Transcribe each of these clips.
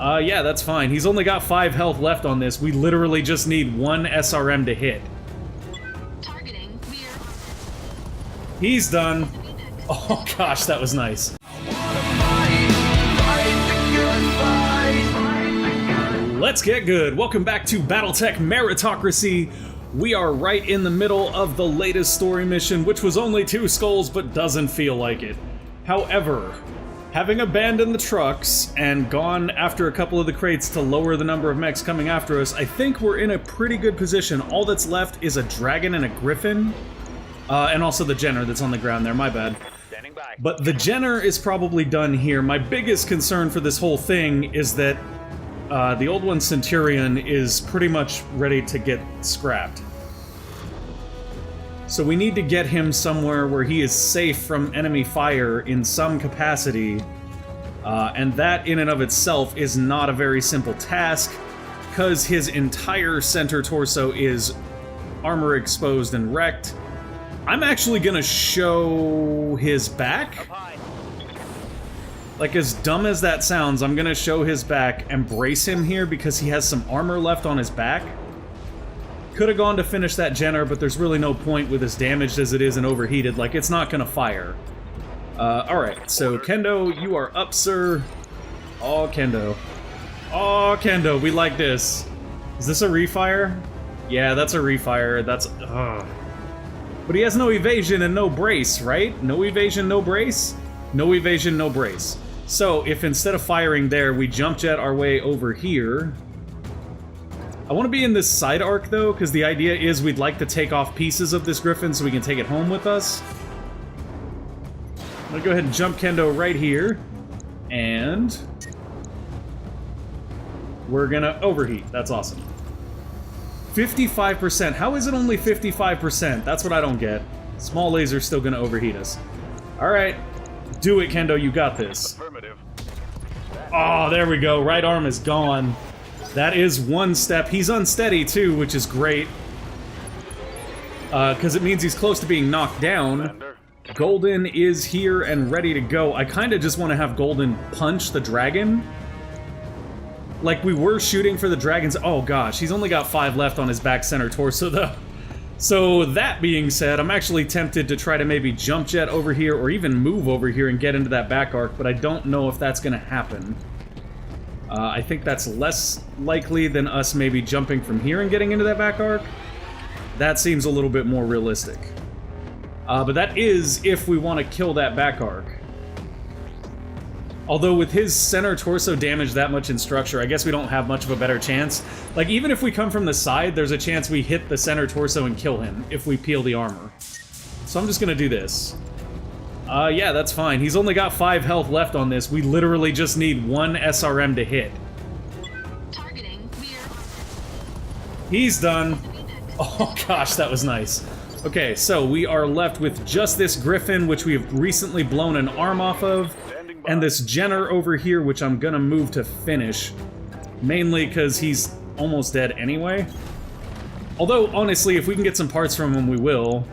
Yeah, that's fine. He's only got 5 health left on this. We literally just need 1 SRM to hit. Targeting rear. He's done. Oh gosh, that was nice. Let's get good. Welcome back to BattleTech Meritocracy. We are right in the middle of the latest story mission, which was only 2 skulls, but doesn't feel like it. However, having abandoned the trucks and gone after a couple of the crates to lower the number of mechs coming after us, I think we're in a pretty good position. All that's left is a dragon and a griffin, and also the Jenner that's on the ground there, my bad. But the Jenner is probably done here. My biggest concern for this whole thing is that the old one, Centurion, is pretty much ready to get scrapped. So we need to get him somewhere where he is safe from enemy fire in some capacity, and that in and of itself is not a very simple task, because his entire center torso is armor exposed and wrecked. I'm actually gonna show his back. Like, as dumb as that sounds, I'm gonna show his back and brace him here because he has some armor left on his back. Could have gone to finish that Jenner, but there's really no point with as damaged as it is and overheated. Like, it's not gonna fire. Alright, so Kendo, you are up, sir. Oh, Kendo. Oh, Kendo, we like this. Is this a refire? Yeah, that's a refire. That's... But he has no evasion and no brace, right? No evasion, no brace? No evasion, no brace. So, if instead of firing there, we jump jet our way over here... I want to be in this side arc, though, because the idea is we'd like to take off pieces of this Griffin so we can take it home with us. I'm going to go ahead and jump Kendo right here. And... we're going to overheat. That's awesome. 55%. How is it only 55%? That's what I don't get. Small laser's still going to overheat us. Alright. Do it, Kendo. You got this. Affirmative. Oh, there we go. Right arm is gone. That is one step. He's unsteady, too, which is great. Because it means he's close to being knocked down. Golden is here and ready to go. I kind of just want to have Golden punch the dragon. Like, we were shooting for the dragons. Oh, gosh. He's only got 5 left on his back center torso, though. So, that being said, I'm actually tempted to try to maybe jump jet over here or even move over here and get into that back arc, but I don't know if that's going to happen. I think that's less likely than us maybe jumping from here and getting into that back arc. That seems a little bit more realistic. But that is if we want to kill that back arc. Although with his center torso damage that much in structure, I guess we don't have much of a better chance. Like, even if we come from the side, there's a chance we hit the center torso and kill him if we peel the armor. So I'm just gonna do this. Yeah, that's fine. He's only got 5 health left on this. We literally just need 1 SRM to hit. Targeting rear. He's done. Oh gosh, that was nice. Okay, so we are left with just this Griffin, which we have recently blown an arm off of, and this Jenner over here, which I'm gonna move to finish. Mainly because he's almost dead anyway. Although, honestly, if we can get some parts from him, we will.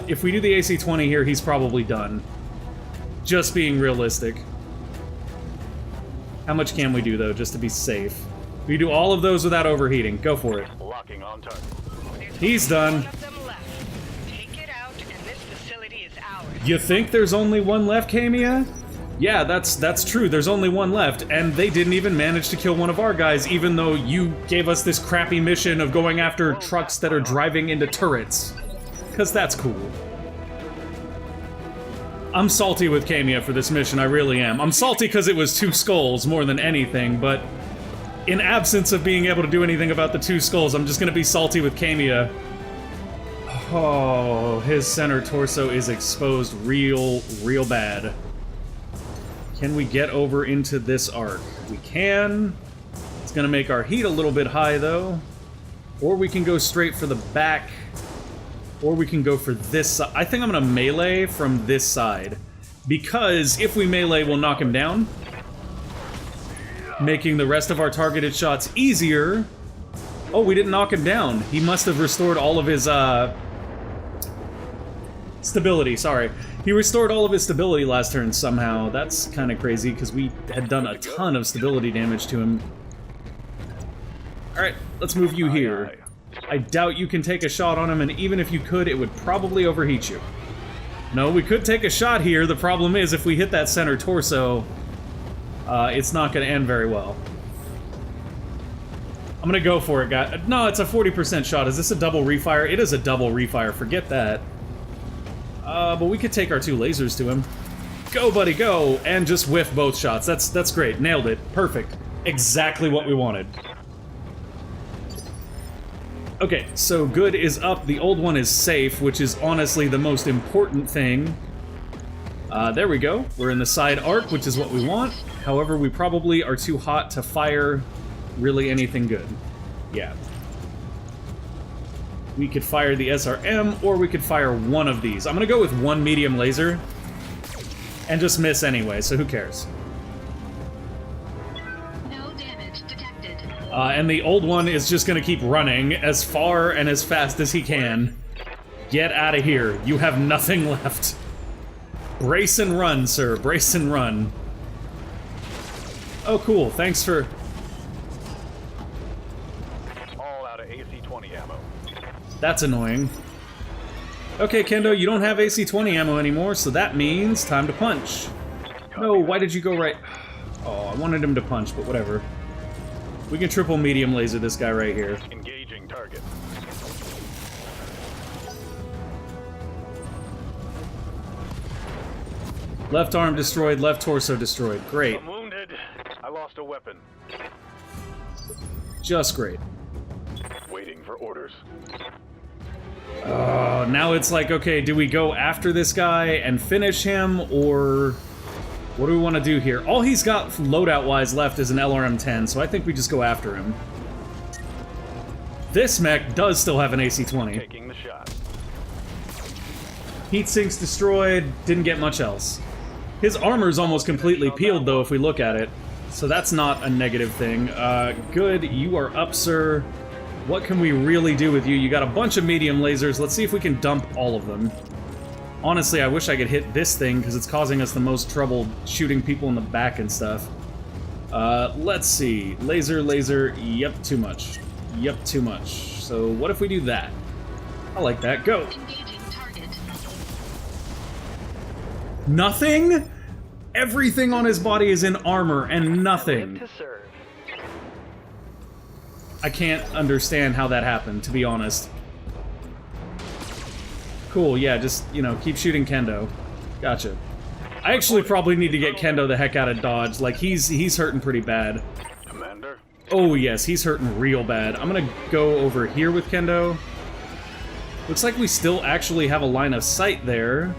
If we do the AC-20 here, he's probably done. Just being realistic. How much can we do, though, just to be safe? We do all of those without overheating. Go for it. Locking on target. He's done. Take it out, and this facility is ours. You think there's only 1 left, Kamea? Yeah, that's true. There's only 1 left, and they didn't even manage to kill one of our guys, even though you gave us this crappy mission of going after trucks that are driving into turrets. Because that's cool. I'm salty with Kamea for this mission, I really am. I'm salty because it was 2 skulls more than anything, but in absence of being able to do anything about the 2 skulls, I'm just gonna be salty with Kamea. Oh, his center torso is exposed real bad. Can we get over into this arc? We can. It's gonna make our heat a little bit high, though. Or we can go straight for the back. Or we can go for this side. I think I'm gonna melee from this side. Because if we melee, we'll knock him down. Making the rest of our targeted shots easier. Oh, we didn't knock him down. He must have restored all of his, stability, sorry. He restored all of his stability last turn somehow. That's kind of crazy, because we had done a ton of stability damage to him. Alright, let's move you here. I doubt you can take a shot on him, and even if you could, it would probably overheat you. No, we could take a shot here. The problem is, if we hit that center torso, it's not going to end very well. I'm going to go for it, guys. No, it's a 40% shot. Is this a double refire? It is a double refire. Forget that. But we could take our 2 lasers to him. Go, buddy, go! And just whiff both shots. That's great. Nailed it. Perfect. Exactly what we wanted. Okay, so good is up. The old one is safe, which is honestly the most important thing. There we go. We're in the side arc, which is what we want. However, we probably are too hot to fire really anything good. Yeah. We could fire the SRM, or we could fire one of these. I'm gonna go with 1 medium laser, and just miss anyway, so who cares? No damage detected. And the old one is just gonna keep running as far and as fast as he can. Get out of here. You have nothing left. Brace and run, sir. Brace and run. Oh, cool. Thanks for... All out of AC-20 ammo. That's annoying. Okay, Kendo, you don't have AC-20 ammo anymore, so that means time to punch. No, why did you go right... Oh, I wanted him to punch, but whatever. We can triple medium laser this guy right here. Engaging target. Left arm destroyed, left torso destroyed. Great. I'm wounded. I lost a weapon. Just great. Waiting for orders. Now it's like, okay, do we go after this guy and finish him, or what do we want to do here? All he's got loadout-wise left is an LRM-10, so I think we just go after him. This mech does still have an AC-20. Taking the shot. Heat sinks destroyed, didn't get much else. His armor's almost completely peeled, though, if we look at it. So that's not a negative thing. Good, you are up, sir. What can we really do with you? You got a bunch of medium lasers. Let's see if we can dump all of them. Honestly, I wish I could hit this thing, because it's causing us the most trouble shooting people in the back and stuff. Let's see. Laser, laser. Yep, too much. Yep, too much. So what if we do that? I like that. Go! Engaging target. Nothing? Everything on his body is in armor, and nothing. To serve. I can't understand how that happened, to be honest. Cool, yeah, just, you know, keep shooting Kendo. Gotcha. I actually probably need to get Kendo the heck out of dodge. Like, he's hurting pretty bad. Commander. Oh, yes, he's hurting real bad. I'm gonna go over here with Kendo. Looks like we still actually have a line of sight there.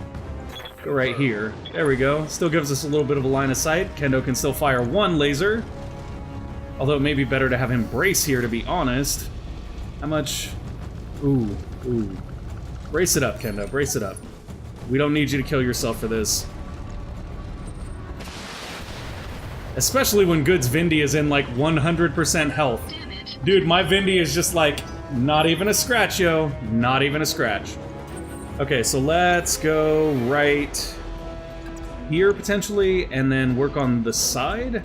Go right here. There we go. Still gives us a little bit of a line of sight. Kendo can still fire 1 laser. Although it may be better to have him brace here, to be honest. How much? Ooh, ooh. Brace it up, Kendo. Brace it up. We don't need you to kill yourself for this. Especially when Good's Vindy is in, like, 100% health. Damage. Dude, my Vindy is just, like, not even a scratch, yo. Not even a scratch. Okay, so let's go right here, potentially, and then work on the side.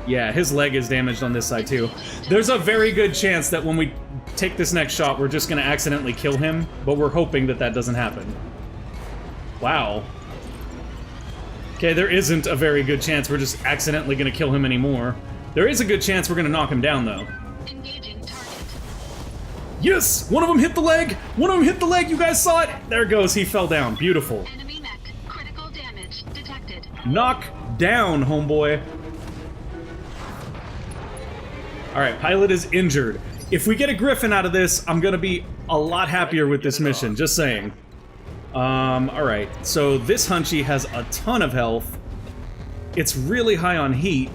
Yeah, his leg is damaged on this side, too. There's a very good chance that when we take this next shot, we're just gonna accidentally kill him, but we're hoping that that doesn't happen. Wow. Okay, there isn't a very good chance we're just accidentally gonna kill him anymore. There is a good chance we're gonna knock him down, though. Engaging target. Yes! One of them hit the leg! One of them hit the leg! You guys saw it! There it goes, he fell down. Beautiful. Enemy mech. Critical damage detected. Knock down, homeboy. Alright, pilot is injured. If we get a Griffin out of this, I'm gonna be a lot happier with this mission, just saying. Alright, so this Hunchy has a ton of health. It's really high on heat,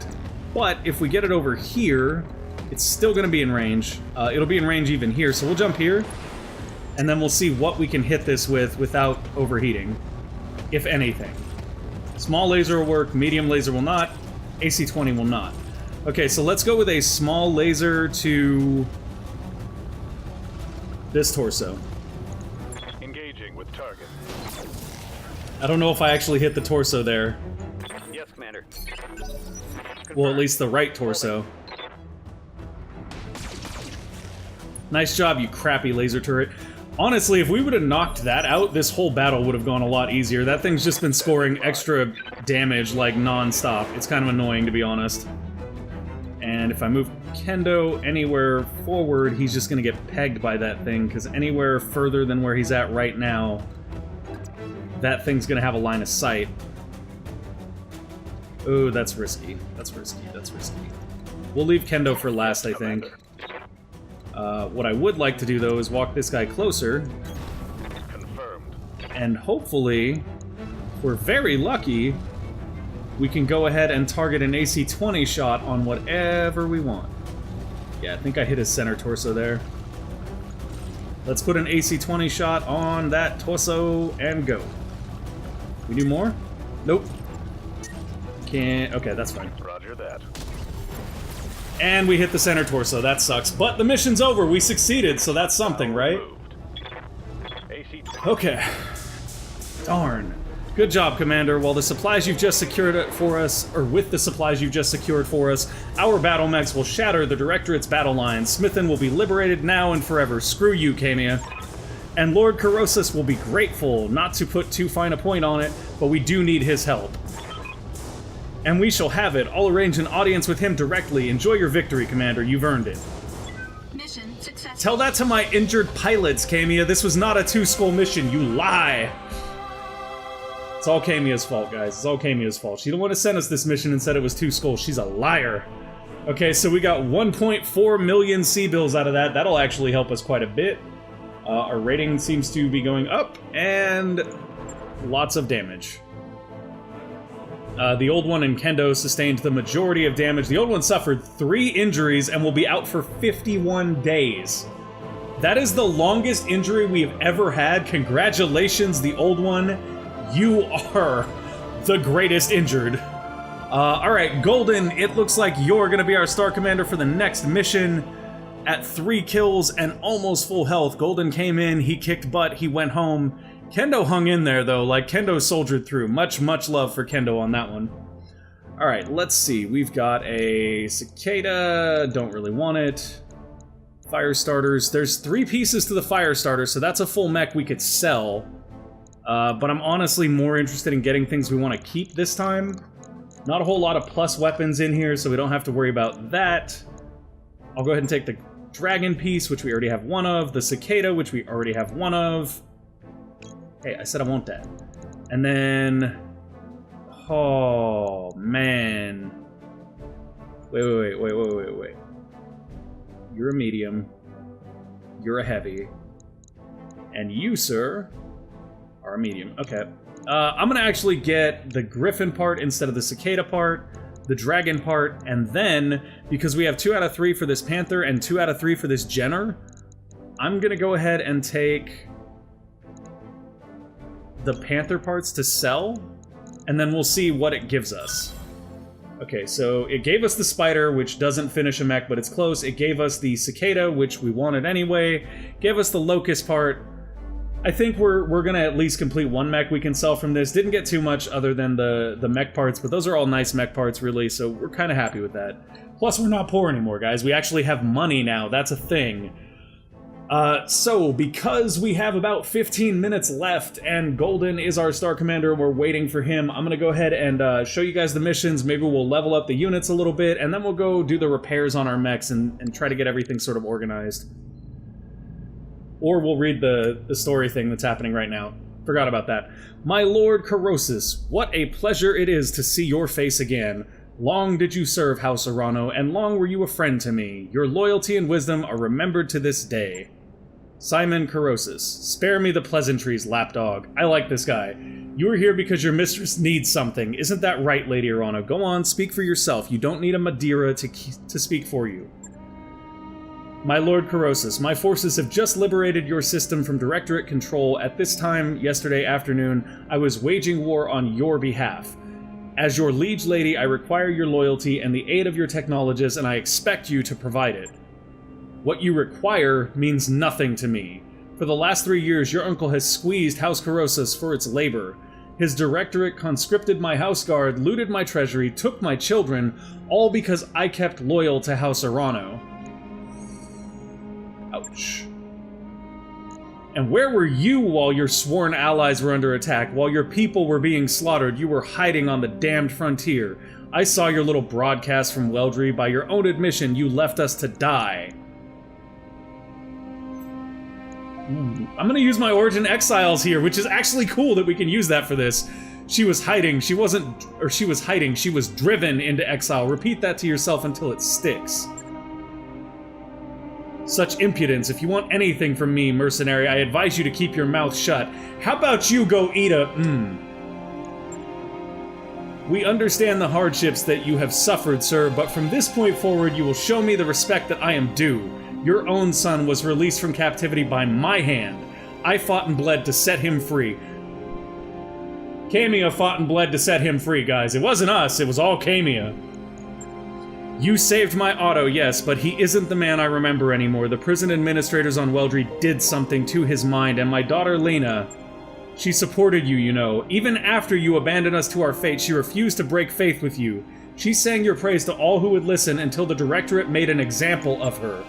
but if we get it over here, it's still gonna be in range. It'll be in range even here, so we'll jump here, and then we'll see what we can hit this with without overheating, if anything. Small laser will work, medium laser will not, AC-20 will not. Okay, so let's go with a small laser to this torso. Engaging with target. I don't know if I actually hit the torso there. Yes, Commander. Well, at least the right torso. Nice job, you crappy laser turret. Honestly, if we would have knocked that out, this whole battle would have gone a lot easier. That thing's just been scoring extra damage, like, non-stop. It's kind of annoying, to be honest. And if I move Kendo anywhere forward, he's just gonna get pegged by that thing, because anywhere further than where he's at right now, that thing's gonna have a line of sight. Oh, that's risky. That's risky. That's risky. We'll leave Kendo for last, I think. What I would like to do, though, is walk this guy closer. Confirmed. And hopefully, if we're very lucky, we can go ahead and target an AC-20 shot on whatever we want. Yeah, I think I hit his center torso there. Let's put an AC-20 shot on that torso and go. We do more? Nope. Can't. Okay, that's fine. Roger that. And we hit the center torso. That sucks. But the mission's over. We succeeded, so that's something, right? AC. Okay. Darn. Good job, Commander. While the supplies you've just secured for us, or with the supplies you've just secured for us, our battle mechs will shatter the Directorate's battle lines. Smithin will be liberated now and forever. Screw you, Kamea. And Lord Corrosus will be grateful, not to put too fine a point on it, but we do need his help. And we shall have it. I'll arrange an audience with him directly. Enjoy your victory, Commander. You've earned it. Mission successful. Tell that to my injured pilots, Kamea. This was not a two-skull mission. You lie! It's all Kamea's fault, guys. It's all Kamea's fault. She didn't want to send us this mission and said it was two skulls. She's a liar. Okay, so we got 1.4 million C-bills out of that. That'll actually help us quite a bit. Our rating seems to be going up, and lots of damage. The old one in Kendo sustained the majority of damage. The old one suffered 3 injuries and will be out for 51 days. That is the longest injury we have ever had. Congratulations, the old one. You are the greatest injured. Alright, Golden, it looks like you're gonna be our Star Commander for the next mission. At 3 kills and almost full health, Golden came in, he kicked butt, he went home. Kendo hung in there, though. Like, Kendo soldiered through. Much love for Kendo on that one. Alright, let's see. We've got a Cicada. Don't really want it. Fire starters. There's 3 pieces to the fire starter, so that's a full mech we could sell. But I'm honestly more interested in getting things we want to keep this time. Not a whole lot of plus weapons in here, so we don't have to worry about that. I'll go ahead and take the dragon piece, which we already have 1 of. The Cicada, which we already have 1 of. Hey, I said I want that. And then... Oh, man. Wait. You're a medium. You're a heavy. And you, sir, are a medium. Okay. I'm gonna actually get the Griffin part instead of the Cicada part, the Dragon part, and then, because we have 2 out of 3 for this Panther and 2 out of 3 for this Jenner, I'm gonna go ahead and take the Panther parts to sell, and then we'll see what it gives us. Okay, so it gave us the Spider, which doesn't finish a mech, but it's close. It gave us the Cicada, which we wanted anyway. Gave us the Locust part. I think we're gonna at least complete 1 mech we can sell from this. Didn't get too much other than the mech parts, but those are all nice mech parts, really, so we're kind of happy with that. Plus, we're not poor anymore, guys. We actually have money now. That's a thing. So, because we have about 15 minutes left, and Golden is our Star Commander, and we're waiting for him, I'm gonna go ahead and show you guys the missions. Maybe we'll level up the units a little bit, and then we'll go do the repairs on our mechs and try to get everything sort of organized. Or we'll read the story thing that's happening right now. Forgot about that. My Lord Corrosus, what a pleasure it is to see your face again. Long did you serve House Arano, and long were you a friend to me. Your loyalty and wisdom are remembered to this day. Simon Corrosus, spare me the pleasantries, lapdog. I like this guy. You are here because your mistress needs something. Isn't that right, Lady Arano? Go on, speak for yourself. You don't need a Madeira to speak for you. My Lord Corrosus, my forces have just liberated your system from Directorate control. At this time, yesterday afternoon, I was waging war on your behalf. As your liege lady, I require your loyalty and the aid of your technologists, and I expect you to provide it. What you require means nothing to me. For the last 3 years, your uncle has squeezed House Corrosus for its labor. His directorate conscripted my house guard, looted my treasury, took my children, all because I kept loyal to House Arano. Ouch. And where were you while your sworn allies were under attack? While your people were being slaughtered, you were hiding on the damned frontier. I saw your little broadcast from Weldry. By your own admission, you left us to die. Ooh. I'm gonna use my Origin Exiles here, which is actually cool that we can use that for this. She was hiding, she was hiding, she was driven into exile. Repeat that to yourself until it sticks. Such impudence. If you want anything from me, mercenary, I advise you to keep your mouth shut. How about you go eat a... We understand the hardships that you have suffered, sir, but from this point forward, you will show me the respect that I am due. Your own son was released from captivity by my hand. I fought and bled to set him free. Kamea fought and bled to set him free, guys. It wasn't us, it was all Kamea. You saved my Otto, yes, but he isn't the man I remember anymore. The prison administrators on Weldry did something to his mind, and my daughter Lena, she supported you, you know. Even after you abandoned us to our fate, she refused to break faith with you. She sang your praise to all who would listen until the Directorate made an example of her.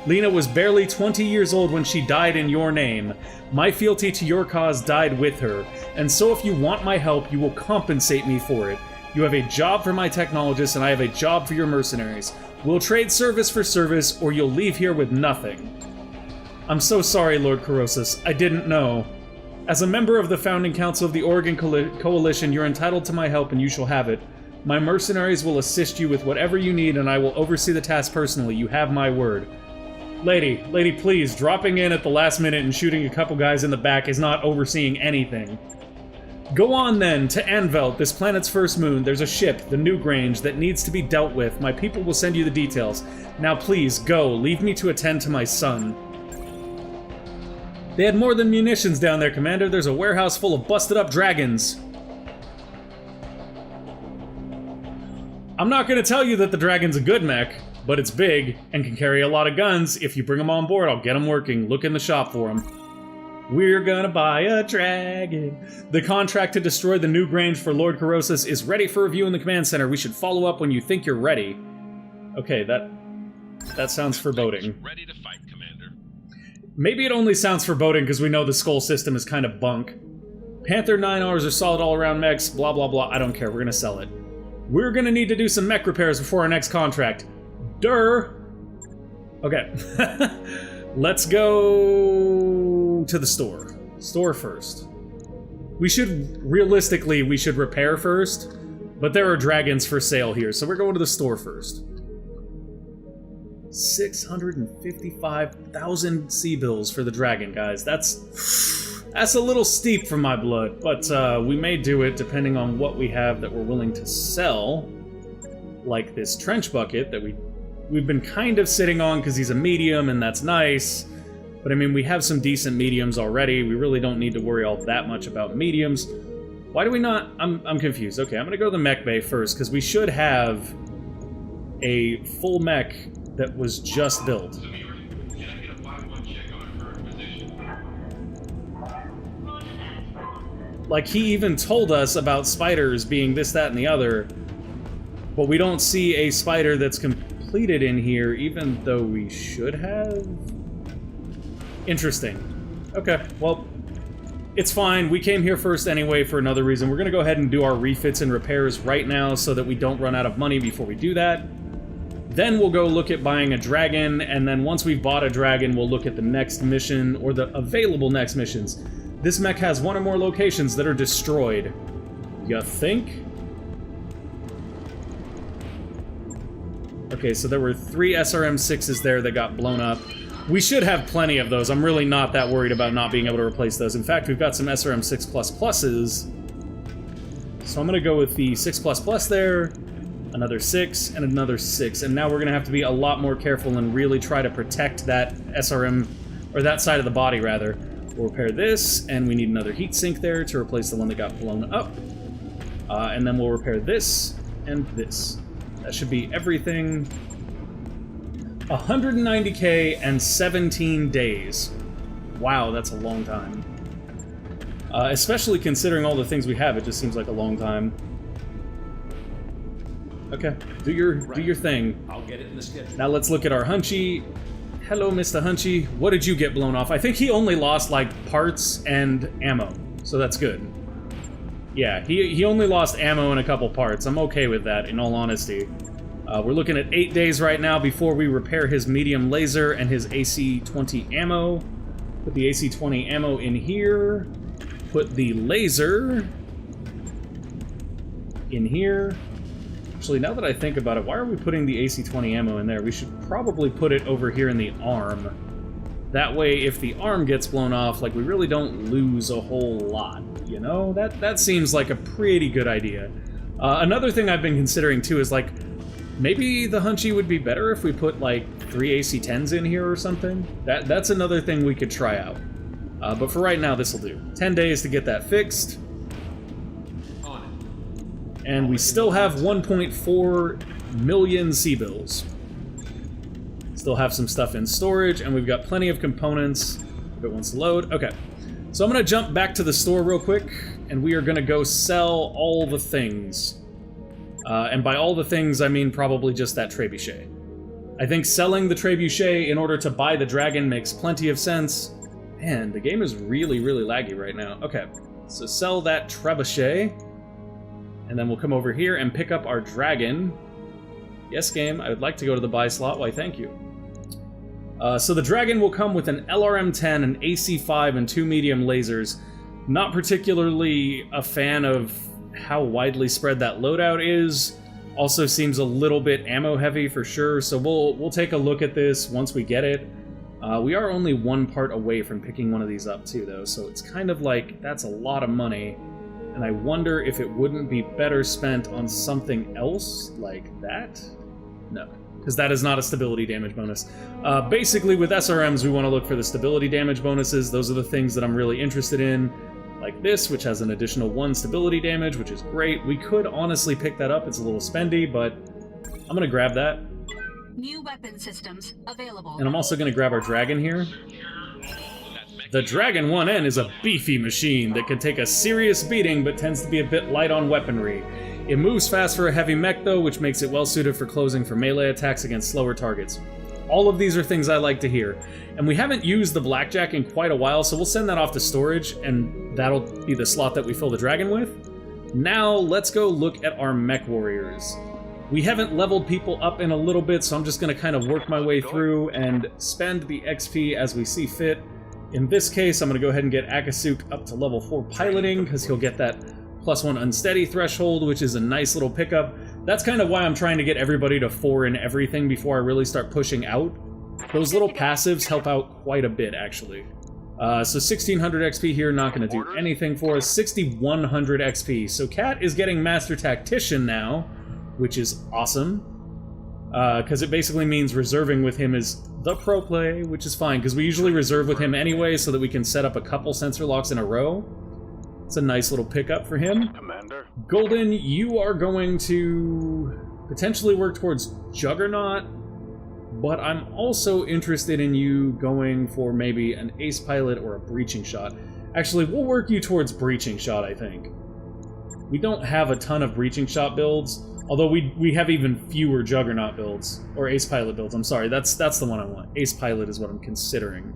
Lena was barely 20 years old when she died in your name. My fealty to your cause died with her, and so if you want my help, you will compensate me for it. You have a job for my technologists, and I have a job for your mercenaries. We'll trade service for service, or you'll leave here with nothing. I'm so sorry, Lord Corrosus. I didn't know. As a member of the founding council of the Oregon Coalition, you're entitled to my help, and you shall have it. My mercenaries will assist you with whatever you need, and I will oversee the task personally. You have my word. Lady, please, dropping in at the last minute and shooting a couple guys in the back is not overseeing anything. Go on, then, to Anvelt, this planet's first moon. There's a ship, the Newgrange, that needs to be dealt with. My people will send you the details. Now please, go. Leave me to attend to my son. They had more than munitions down there, Commander. There's a warehouse full of busted-up dragons. I'm not going to tell you that the dragon's a good mech, but it's big and can carry a lot of guns. If you bring them on board, I'll get them working. Look in the shop for them. We're gonna buy a dragon. The contract to destroy the Newgrange for Lord Corrosus is ready for review in the command center. We should follow up when you think you're ready. Okay, that sounds foreboding. Ready to fight, Commander. Maybe it only sounds foreboding because we know the skull system is kind of bunk. Panther 9Rs are solid all-around mechs, blah blah blah. I don't care, we're gonna sell it. We're gonna need to do some mech repairs before our next contract. Durr! Okay. Let's go to the store. Store first. We should repair first, but there are dragons for sale here, so we're going to the store first. 655,000 C-bills for the dragon, guys. That's a little steep for my blood, but we may do it depending on what we have that we're willing to sell. Like this trench bucket that we've been kind of sitting on because he's a medium, and that's nice. But I mean, we have some decent mediums already. We really don't need to worry all that much about mediums. Why do we not? I'm confused. Okay, I'm gonna go to the mech bay first, because we should have a full mech that was just built. Like, he even told us about spiders being this, that, and the other, but we don't see a spider that's completed in here, even though we should have? Interesting. Okay, well, it's fine. We came here first anyway for another reason. We're gonna go ahead and do our refits and repairs right now so that we don't run out of money before we do that. Then we'll go look at buying a dragon, and then once we've bought a dragon, we'll look at the next mission, or the available next missions. This mech has one or more locations that are destroyed. You think? Okay, so there were 3 SRM-6s there that got blown up. We should have plenty of those. I'm really not that worried about not being able to replace those. In fact, we've got some SRM-6++s. So I'm going to go with the 6++ there, another 6, and another 6. And now we're going to have to be a lot more careful and really try to protect that SRM, or that side of the body, rather. We'll repair this, and we need another heat sink there to replace the one that got blown up. And then we'll repair this and this. That should be everything. 190k and 17 days. Wow, that's a long time. Especially considering all the things we have, it just seems like a long time. Okay, do your thing. I'll get it in the schedule. Now let's look at our Hunchy. Hello, Mr. Hunchy. What did you get blown off? I think he only lost, like, parts and ammo, so that's good. Yeah, he only lost ammo and a couple parts. I'm okay with that, in all honesty. We're looking at 8 days right now before we repair his medium laser and his AC-20 ammo. Put the AC-20 ammo in here. Put the laser in here. Actually, now that I think about it, why are we putting the AC-20 ammo in there? We should probably put it over here in the arm. That way, if the arm gets blown off, like, we really don't lose a whole lot, you know? That seems like a pretty good idea. Another thing I've been considering, too, is, like, maybe the Hunchy would be better if we put, like, 3 AC-10s in here or something. That's another thing we could try out. But for right now, this'll do. 10 days to get that fixed. And we still have 1.4 million C-bills. Still have some stuff in storage, and we've got plenty of components if it wants to load. Okay, so I'm going to jump back to the store real quick, and we are going to go sell all the things. And by all the things, I mean probably just that trebuchet. I think selling the trebuchet in order to buy the dragon makes plenty of sense. Man, the game is really, really laggy right now. Okay, so sell that trebuchet. And then we'll come over here and pick up our dragon. Yes, game, I would like to go to the buy slot. Why, thank you. So the dragon will come with an LRM-10, an AC-5, and 2 medium lasers. Not particularly a fan of how widely spread that loadout is. Also seems a little bit ammo-heavy for sure, so we'll take a look at this once we get it. We are only 1 part away from picking one of these up, too, though, so it's kind of like, that's a lot of money. And I wonder if it wouldn't be better spent on something else like that? No, because that is not a stability damage bonus. Basically, with SRMs, we want to look for the stability damage bonuses. Those are the things that I'm really interested in. Like this, which has an additional 1 stability damage, which is great. We could honestly pick that up. It's a little spendy, but I'm going to grab that. New weapon systems available. And I'm also going to grab our dragon here. The Dragon 1N is a beefy machine that can take a serious beating, but tends to be a bit light on weaponry. It moves fast for a heavy mech, though, which makes it well-suited for closing for melee attacks against slower targets. All of these are things I like to hear. And we haven't used the Blackjack in quite a while, so we'll send that off to storage, and that'll be the slot that we fill the dragon with. Now, let's go look at our MechWarriors. We haven't leveled people up in a little bit, so I'm just going to kind of work my way through and spend the XP as we see fit. In this case, I'm going to go ahead and get Akasuk up to level 4 piloting, because he'll get that +1 unsteady threshold, which is a nice little pickup. That's kind of why I'm trying to get everybody to 4 in everything before I really start pushing out. Those little passives help out quite a bit, actually. So 1600 XP here, not going to do anything for us. 6100 XP. So Cat is getting Master Tactician now, which is awesome. Because it basically means reserving with him is the pro play, which is fine, because we usually reserve with him anyway so that we can set up a couple sensor locks in a row. It's a nice little pickup for him. Commander. Golden, you are going to potentially work towards Juggernaut, but I'm also interested in you going for maybe an Ace Pilot or a Breaching Shot. Actually, we'll work you towards Breaching Shot, I think. We don't have a ton of Breaching Shot builds, although we have even fewer Juggernaut builds, or Ace Pilot builds. I'm sorry, that's the one I want. Ace Pilot is what I'm considering.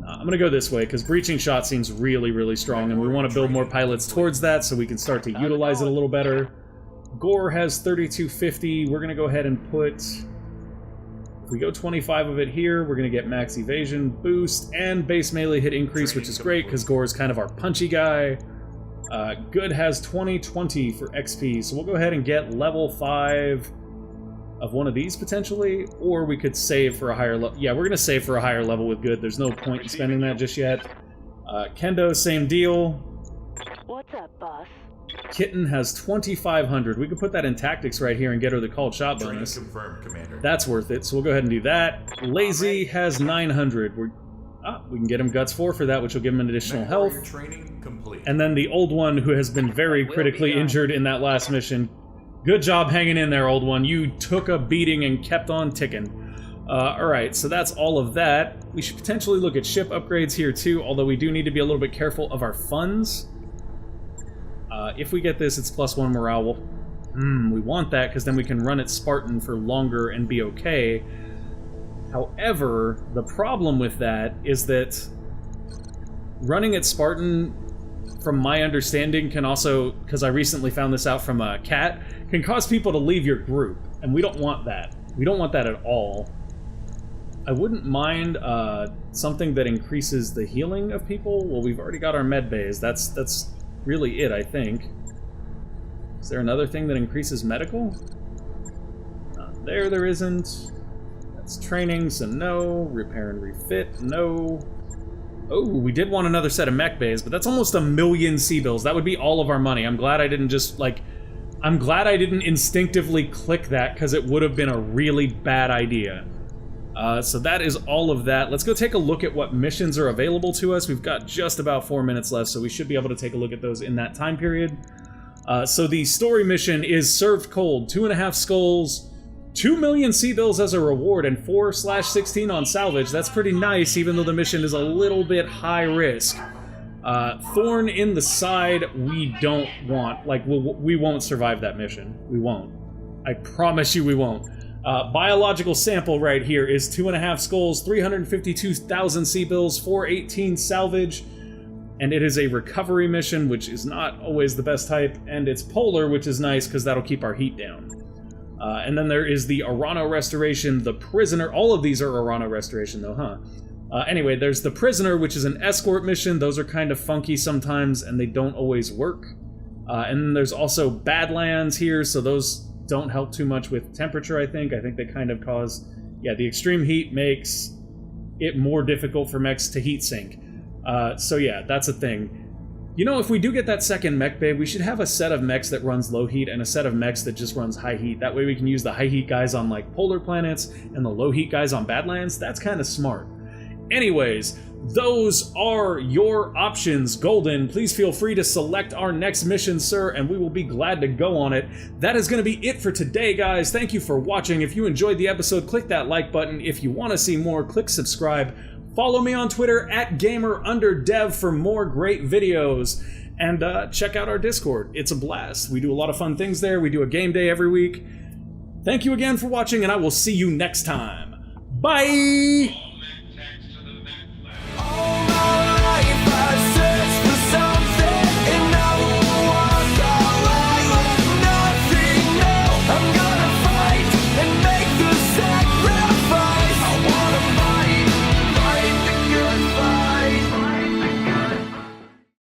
I'm going to go this way, because Breaching Shot seems really, really strong, and we want to build more pilots towards that so we can start to utilize it a little better. Gore has 3250. We're going to go ahead and put... If we go 25 of it here, we're going to get max evasion boost and base melee hit increase, which is great, because Gore is kind of our punchy guy. Good has 2020 for XP, so we'll go ahead and get level 5 of one of these, potentially, or we could save for a higher level. Yeah, we're going to save for a higher level with Good. There's no point in spending that just yet. Kendo, same deal. What's up, boss? Kitten has 2500. We could put that in tactics right here and get her the called shot bonus. Confirmed, Commander. That's worth it, so we'll go ahead and do that. Lazy has 900. We can get him Guts 4 for that, which will give him an additional health. Training complete. And then the old one, who has been very critically injured in that last mission. Good job hanging in there, old one. You took a beating and kept on ticking. Alright, so that's all of that. We should potentially look at ship upgrades here too, although we do need to be a little bit careful of our funds. If we get this, it's +1 morale. Well, we want that, because then we can run it Spartan for longer and be okay. However, the problem with that is that running it Spartan, from my understanding, can also, because I recently found this out from a cat, can cause people to leave your group, and we don't want that. We don't want that at all. I wouldn't mind something that increases the healing of people. Well, we've already got our med bays. That's really it, I think. Is there another thing that increases medical? Not there, there isn't. That's training, so no. Repair and refit, no. Oh, we did want another set of mech bays, but that's almost 1,000,000 C-bills. That would be all of our money. I'm glad I didn't just, like... I'm glad I didn't instinctively click that, because it would have been a really bad idea. So that is all of that. Let's go take a look at what missions are available to us. We've got just about 4 minutes left, so we should be able to take a look at those in that time period. So the story mission is Served Cold, 2.5 skulls, 2,000,000 C-bills as a reward, and 4/16 on salvage. That's pretty nice, even though the mission is a little bit high risk. Thorn in the side, we don't want. Like, we won't survive that mission. We won't. I promise you we won't. Biological sample right here is 2.5 skulls, 352,000 C-bills, 418 salvage, and it is a recovery mission, which is not always the best type, and it's polar, which is nice because that'll keep our heat down. And then there is the Arano restoration, the prisoner. All of these are Arano restoration, though, huh? Anyway, there's the prisoner, which is an escort mission. Those are kind of funky sometimes, and they don't always work. And then there's also Badlands here, so those don't help too much with temperature, I think. I think they kind of cause... Yeah, the extreme heat makes it more difficult for mechs to heat sink. So yeah, that's a thing. You know, if we do get that second mech bay, we should have a set of mechs that runs low heat and a set of mechs that just runs high heat. That way we can use the high heat guys on, like, polar planets and the low heat guys on Badlands. That's kind of smart. Anyways, those are your options, Golden. Please feel free to select our next mission, sir, and we will be glad to go on it. That is going to be it for today, guys. Thank you for watching. If you enjoyed the episode, click that like button. If you want to see more, click subscribe. Follow me on Twitter @GamerUnderDev for more great videos. And check out our Discord. It's a blast. We do a lot of fun things there. We do a game day every week. Thank you again for watching, and I will see you next time. Bye!